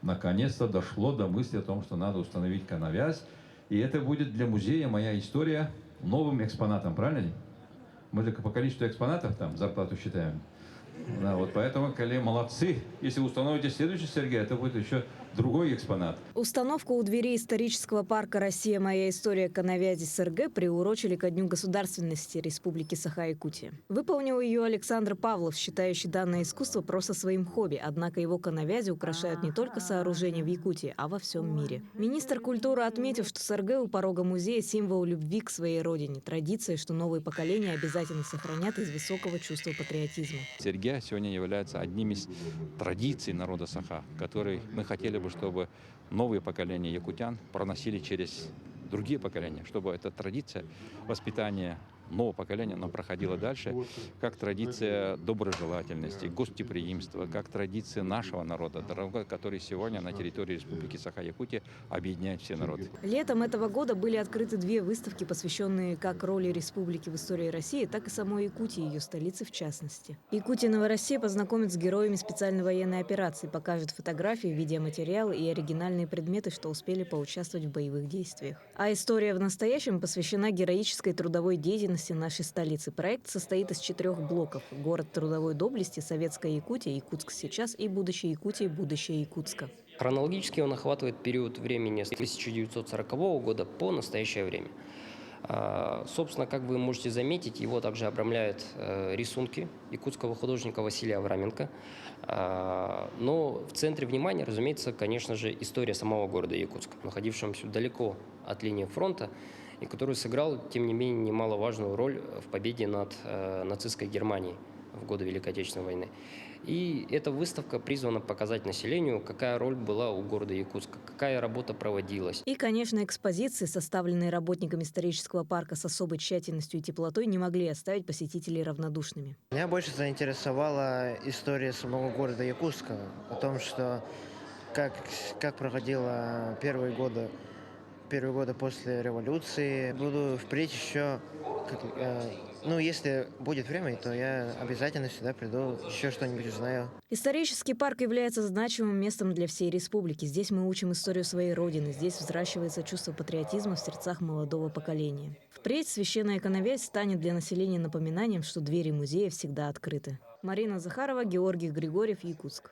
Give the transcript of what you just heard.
наконец-то дошло до мысли о том, что надо установить канавязь. И это будет для музея «Моя история» новым экспонатом, правильно? Мы только по количеству экспонатов там зарплату считаем. Да, вот поэтому, коллеги, молодцы. Если установите следующий, Сергей, это будет еще другой экспонат. Установку у двери исторического парка «Россия. Моя история. Канавязи СРГ» приурочили ко Дню государственности Республики Саха-Якутия. Выполнил ее Александр Павлов, считающий данное искусство просто своим хобби. Однако его канавязи украшают не только сооружения в Якутии, а во всем мире. Министр культуры отметил, что СРГ у порога музея – символ любви к своей родине. Традиция, что новые поколения обязательно сохранят из высокого чувства патриотизма. Сергей сегодня является одним из традиций народа Саха, который мы хотели бы, чтобы новые поколения якутян проносили через другие поколения, чтобы эта традиция воспитания нового поколения, но проходила дальше, как традиция доброжелательности, гостеприимства, как традиция нашего народа, который сегодня на территории Республики Саха-Якутия объединяет все народы. Летом этого года были открыты две выставки, посвященные как роли республики в истории России, так и самой Якутии, ее столице в частности. Якутия Новороссия познакомит с героями специальной военной операции, покажет фотографии, видеоматериалы и оригинальные предметы, что успели поучаствовать в боевых действиях. А история в настоящем посвящена героической трудовой деятельности нашей столицы. Проект состоит из 4 блоков: город трудовой доблести, советская Якутия, Якутск сейчас и будущее Якутии, будущее Якутска. Хронологически он охватывает период времени с 1940 года по настоящее время. Собственно, как вы можете заметить, его также обрамляют рисунки якутского художника Василия Авраменко. Но в центре внимания, разумеется, конечно же, история самого города Якутска, находившегося далеко от линии фронта, и который сыграл, тем не менее, немаловажную роль в победе над нацистской Германией в годы Великой Отечественной войны. И эта выставка призвана показать населению, какая роль была у города Якутска, какая работа проводилась. И, конечно, экспозиции, составленные работниками исторического парка с особой тщательностью и теплотой, не могли оставить посетителей равнодушными. Меня больше заинтересовала история самого города Якутска, о том, что как проходила первые годы после революции. Буду впредь еще, если будет время, то я обязательно сюда приду, еще что-нибудь узнаю. Исторический парк является значимым местом для всей республики. Здесь мы учим историю своей родины. Здесь взращивается чувство патриотизма в сердцах молодого поколения. Впредь священная канавязь станет для населения напоминанием, что двери музея всегда открыты. Марина Захарова, Георгий Григорьев, Якутск.